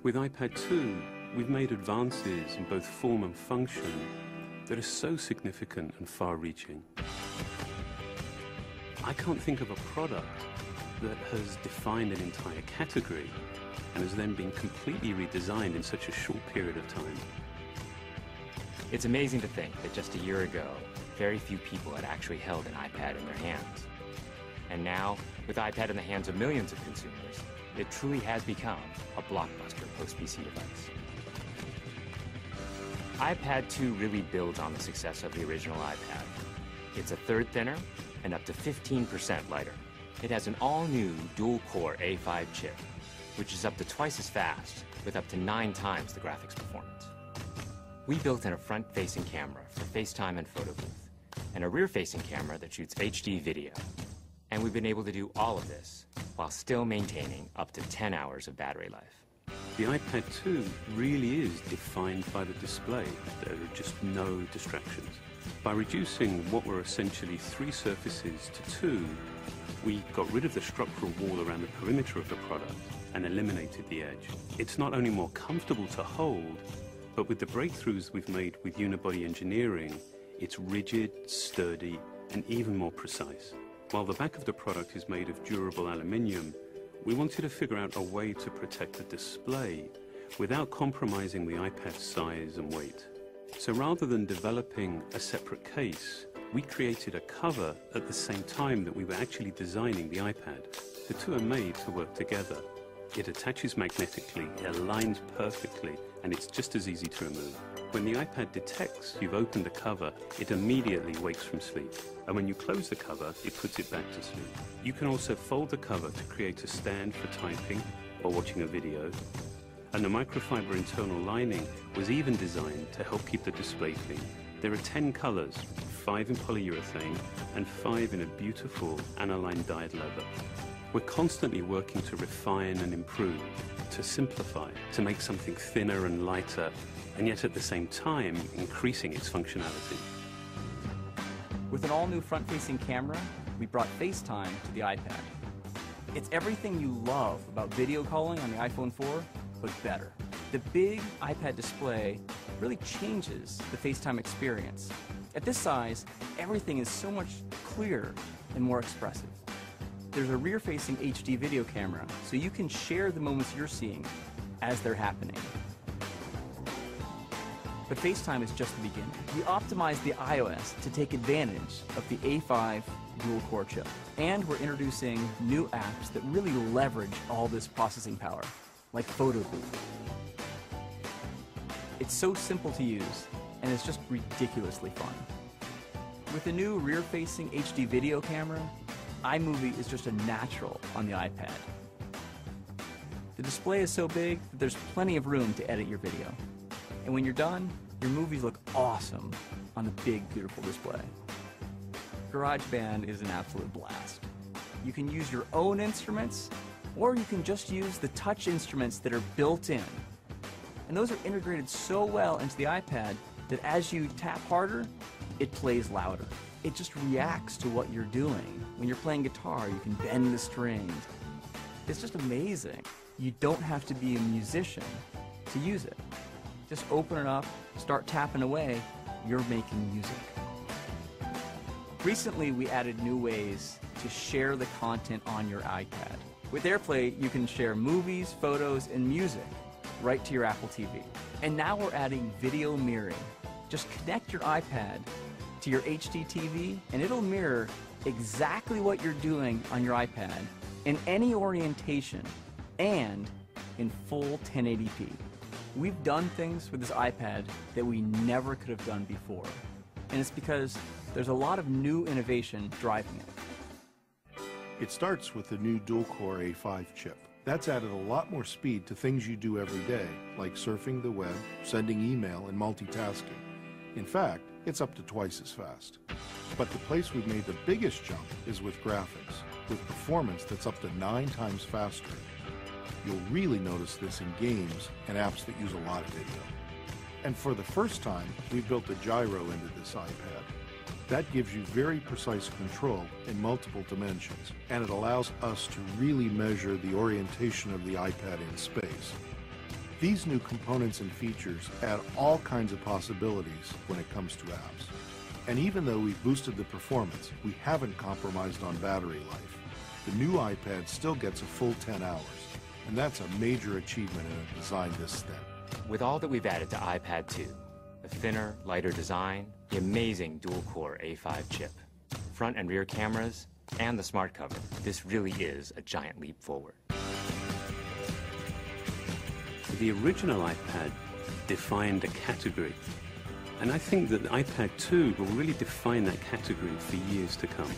With iPad 2, we've made advances in both form and function that are so significant and far-reaching. I can't think of a product that has defined an entire category and has then been completely redesigned in such a short period of time. It's amazing to think that just a year ago, very few people had actually held an iPad in their hands. And now, with iPad in the hands of millions of consumers, it truly has become a blockbuster post-PC device. iPad 2 really builds on the success of the original iPad. It's a third thinner and up to 15% lighter. It has an all-new dual-core A5 chip, which is up to twice as fast, with up to 9 times the graphics performance. We built in a front-facing camera for FaceTime and photo booth, and a rear-facing camera that shoots HD video. And we've been able to do all of this while still maintaining up to 10 hours of battery life. The iPad 2 really is defined by the display. There are just no distractions. By reducing what were essentially 3 surfaces to 2, we got rid of the structural wall around the perimeter of the product and eliminated the edge. It's not only more comfortable to hold, but with the breakthroughs we've made with unibody engineering, it's rigid, sturdy, and even more precise. While the back of the product is made of durable aluminium, we wanted to figure out a way to protect the display without compromising the iPad's size and weight. So rather than developing a separate case, we created a cover at the same time that we were actually designing the iPad. The two are made to work together. It attaches magnetically, it aligns perfectly, and it's just as easy to remove. When the iPad detects you've opened the cover, it immediately wakes from sleep. And when you close the cover, it puts it back to sleep. You can also fold the cover to create a stand for typing or watching a video. And the microfiber internal lining was even designed to help keep the display clean. There are 10 colors, 5 in polyurethane and 5 in a beautiful aniline dyed leather. We're constantly working to refine and improve, to simplify, to make something thinner and lighter, and yet at the same time increasing its functionality. With an all-new front-facing camera, we brought FaceTime to the iPad. It's everything you love about video calling on the iPhone 4, but better. The big iPad display really changes the FaceTime experience. At this size, everything is so much clearer and more expressive. There's a rear-facing HD video camera, so you can share the moments you're seeing as they're happening. But FaceTime is just the beginning. We optimized the iOS to take advantage of the A5 dual-core chip. And we're introducing new apps that really leverage all this processing power, like Photo Booth. It's so simple to use, and it's just ridiculously fun. With the new rear-facing HD video camera, iMovie is just a natural on the iPad. The display is so big that there's plenty of room to edit your video. And when you're done, your movies look awesome on the big, beautiful display. GarageBand is an absolute blast. You can use your own instruments, or you can just use the touch instruments that are built in. And those are integrated so well into the iPad that as you tap harder, it plays louder. It just reacts to what you're doing. When you're playing guitar, you can bend the strings. It's just amazing. You don't have to be a musician to use it. Just open it up, start tapping away, you're making music. Recently, we added new ways to share the content on your iPad. With AirPlay, you can share movies, photos, and music right to your Apple TV. And now we're adding video mirroring. Just connect your iPad to your HD TV, and it'll mirror exactly what you're doing on your iPad in any orientation and in full 1080p. We've done things with this iPad that we never could have done before. And it's because there's a lot of new innovation driving it. It starts with the new dual-core A5 chip. That's added a lot more speed to things you do every day, like surfing the web, sending email, and multitasking. In fact, it's up to twice as fast. But the place we've made the biggest jump is with graphics, with performance that's up to 9 times faster. You'll really notice this in games and apps that use a lot of video. And for the first time, we've built a gyro into this iPad. That gives you very precise control in multiple dimensions, and it allows us to really measure the orientation of the iPad in space. These new components and features add all kinds of possibilities when it comes to apps. And even though we've boosted the performance, we haven't compromised on battery life. The new iPad still gets a full 10 hours, and that's a major achievement in a design this thin. With all that we've added to iPad 2, the thinner, lighter design, the amazing dual-core A5 chip, front and rear cameras, and the smart cover, this really is a giant leap forward. The original iPad defined a category, and I think that iPad 2 will really define that category for years to come.